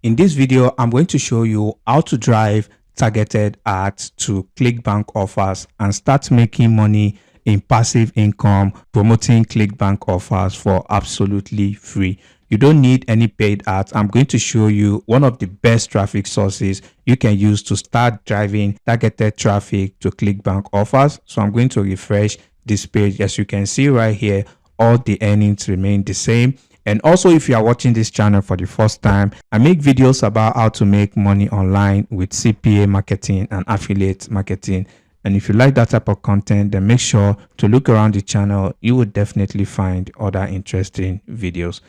In this video, I'm going to show you how to drive targeted ads to Clickbank offers and start making money in passive income promoting Clickbank offers for absolutely free. You don't need any paid ads. I'm going to show you one of the best traffic sources you can use to start driving targeted traffic to Clickbank offers. So I'm going to refresh this page. As you can see right here, all the earnings remain the same. And also, if you are watching this channel for the first time, I make videos about how to make money online with CPA marketing and affiliate marketing. And if you like that type of content, then make sure to look around the channel. You will definitely find other interesting videos.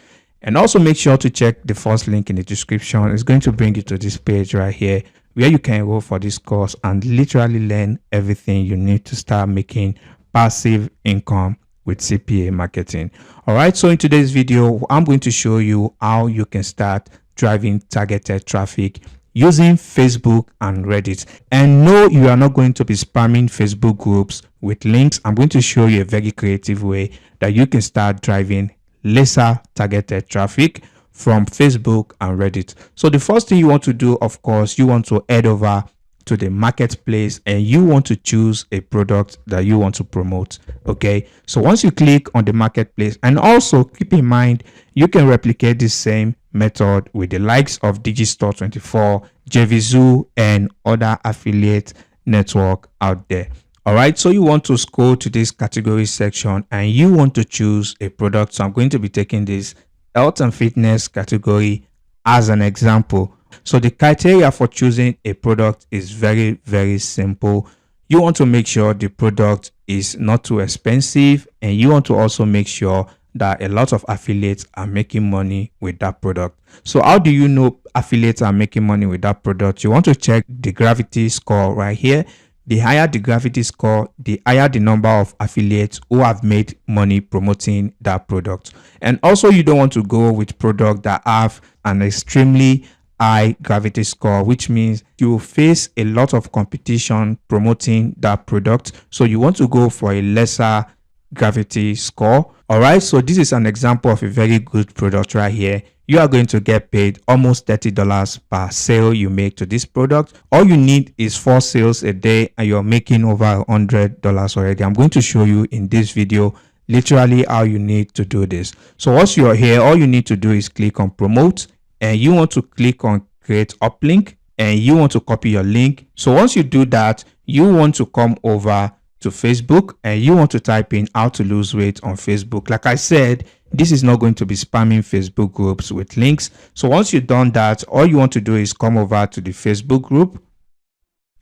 And also make sure to check the first link in the description. It's going to bring you to this page right here where you can enroll for this course and literally learn everything you need to start making passive income with CPA marketing. All right, so in today's video, I'm going to show you how you can start driving targeted traffic using Facebook and Reddit. And no, you are not going to be spamming Facebook groups with links. I'm going to show you a very creative way that you can start driving lesser targeted traffic from Facebook and Reddit. So the first thing you want to do, of course, you want to head over to the marketplace and you want to choose a product that you want to promote. Okay, so once you click on the marketplace, and also keep in mind you can replicate the same method with the likes of Digistore24, JVZoo, and other affiliate network out there. All right, so you want to scroll to this category section and you want to choose a product. So I'm going to be taking this health and fitness category as an example. So the criteria for choosing a product is very, very simple. You want to make sure the product is not too expensive, and you want to also make sure that a lot of affiliates are making money with that product. So how do you know affiliates are making money with that product? You want to check the gravity score right here. The higher the gravity score, the higher the number of affiliates who have made money promoting that product. And also, you don't want to go with products that have an extremely high gravity score, which means you will face a lot of competition promoting that product. So you want to go for a lesser gravity score. All right, so this is an example of a very good product right here. You are going to get paid almost $30 per sale you make to this product. All you need is 4 sales a day and you're making over $100 already. I'm going to show you in this video literally how you need to do this. So once you're here, all you need to do is click on promote, and you want to click on create uplink, and you want to copy your link. So once you do that, you want to come over to Facebook and you want to type in how to lose weight on Facebook. Like I said, this is not going to be spamming Facebook groups with links. So once you've done that, all you want to do is come over to the Facebook group.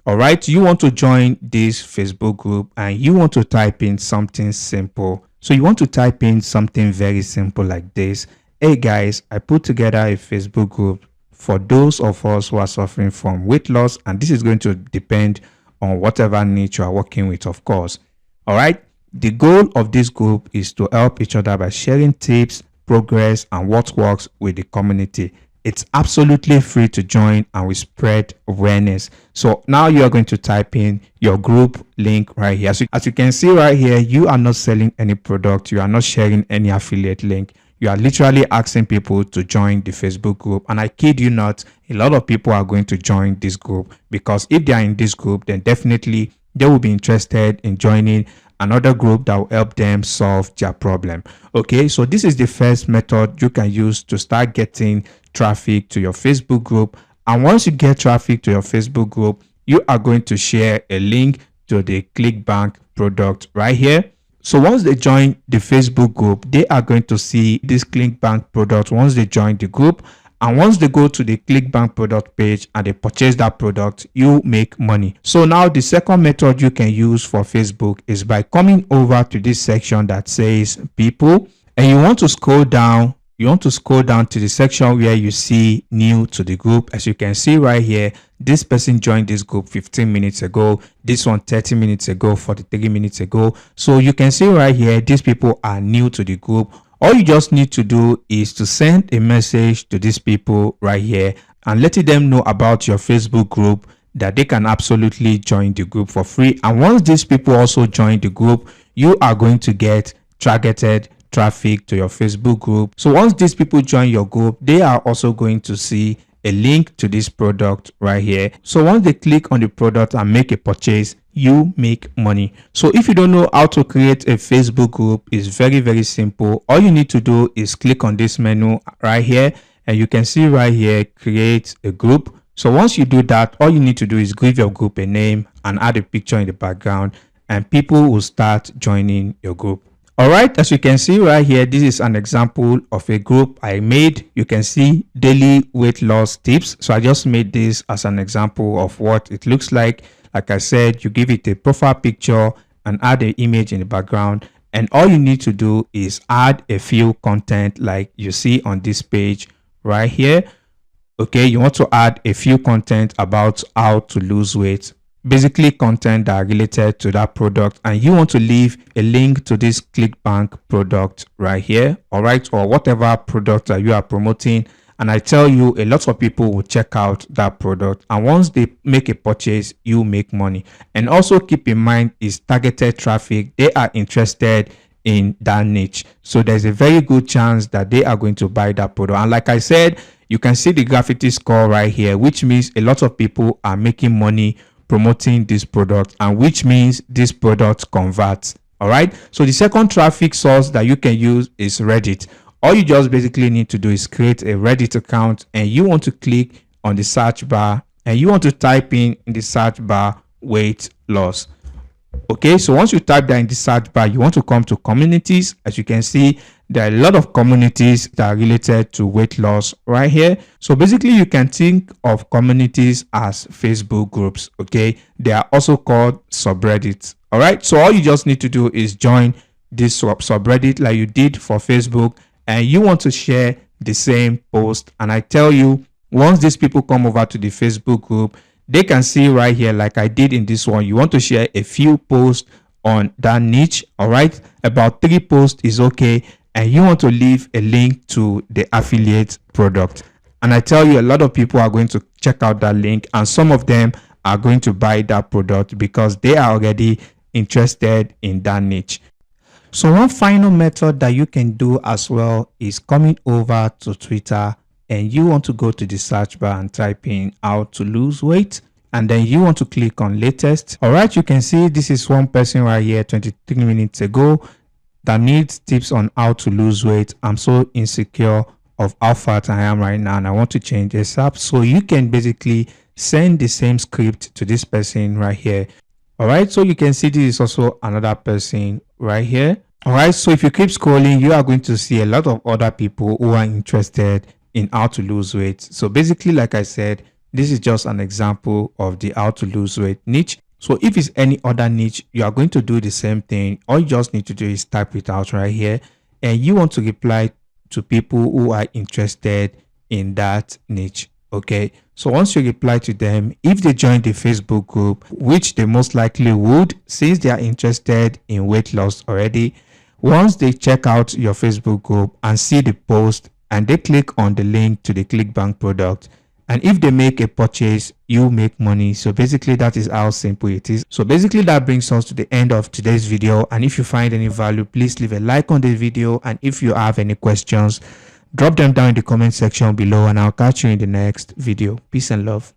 All right, you want to join this Facebook group and you want to type in something simple. So you want to type in something very simple like this. Hey guys, I put together a Facebook group for those of us who are suffering from weight loss, and this is going to depend on whatever niche you are working with, of course. All right, the goal of this group is to help each other by sharing tips, progress, and what works with the community. It's absolutely free to join and we spread awareness. So now you are going to type in your group link right here. As you can see right here, you are not selling any product. You are not sharing any affiliate link. You are literally asking people to join the Facebook group. And I kid you not, a lot of people are going to join this group, because if they are in this group, then definitely they will be interested in joining another group that will help them solve their problem. Okay, so this is the first method you can use to start getting traffic to your Facebook group. And once you get traffic to your Facebook group, you are going to share a link to the Clickbank product right here. So once they join the Facebook group, they are going to see this Clickbank product once they join the group. And once they go to the Clickbank product page and they purchase that product, you make money. So now the second method you can use for Facebook is by coming over to this section that says people, and you want to scroll down. You want to scroll down to the section where you see new to the group. As you can see right here, this person joined this group 15 minutes ago, this one 30 minutes ago, 43 minutes ago. So you can see right here, these people are new to the group. All you just need to do is to send a message to these people right here and letting them know about your Facebook group, that they can absolutely join the group for free. And once these people also join the group, you are going to get targeted traffic to your Facebook group. So once these people join your group, they are also going to see a link to this product right here. So once they click on the product and make a purchase, you make money. So if you don't know how to create a Facebook group, it's very simple. All you need to do is click on this menu right here, and you can see right here, create a group. So once you do that, all you need to do is give your group a name and add a picture in the background, and people will start joining your group. All right, as you can see right here, this is an example of a group I made. You can see daily weight loss tips. So I just made this as an example of what it looks like. Like I said, you give it a profile picture and add an image in the background. And all you need to do is add a few content like you see on this page right here. Okay, you want to add a few content about how to lose weight, basically content that are related to that product, and you want to leave a link to this Clickbank product right here, all right, or whatever product that you are promoting. And I tell you, a lot of people will check out that product, and once they make a purchase, you make money. And also keep in mind, is targeted traffic. They are interested in that niche, so there's a very good chance that they are going to buy that product. And like I said, you can see the gravity score right here, which means a lot of people are making money promoting this product, and which means this product converts. All right, so the second traffic source that you can use is Reddit. All you just basically need to do is create a Reddit account, and you want to click on the search bar, and you want to type in the search bar weight loss. Okay, so once you type that in the search bar, you want to come to communities. As you can see, there are a lot of communities that are related to weight loss right here. So basically, you can think of communities as Facebook groups. Okay, they are also called subreddits. All right, so all you just need to do is join this subreddit like you did for Facebook, and you want to share the same post. And I tell you, once these people come over to the Facebook group, they can see right here, like I did in this one, you want to share a few posts on that niche. All right, about 3 posts is okay, and you want to leave a link to the affiliate product. And I tell you, a lot of people are going to check out that link, and some of them are going to buy that product because they are already interested in that niche. So one final method that you can do as well is coming over to Twitter, and you want to go to the search bar and type in how to lose weight, and then you want to click on latest. All right, you can see this is one person right here 23 minutes ago that needs tips on how to lose weight. I'm so insecure of how fat I am right now, and I want to change this up. So you can basically send the same script to this person right here. All right, so you can see this is also another person right here. All right, so if you keep scrolling, you are going to see a lot of other people who are interested in how to lose weight. So basically, like I said, this is just an example of the how to lose weight niche. So if it's any other niche, you are going to do the same thing. All you just need to do is type it out right here, and you want to reply to people who are interested in that niche. Okay, so once you reply to them, if they join the Facebook group, which they most likely would, since they are interested in weight loss already, once they check out your Facebook group and see the post, and they click on the link to the Clickbank product, and if they make a purchase, you make money. So basically, that is how simple it is. So basically, that brings us to the end of today's video. And if you find any value, please leave a like on the video, and if you have any questions, drop them down in the comment section below, and I'll catch you in the next video. Peace and love.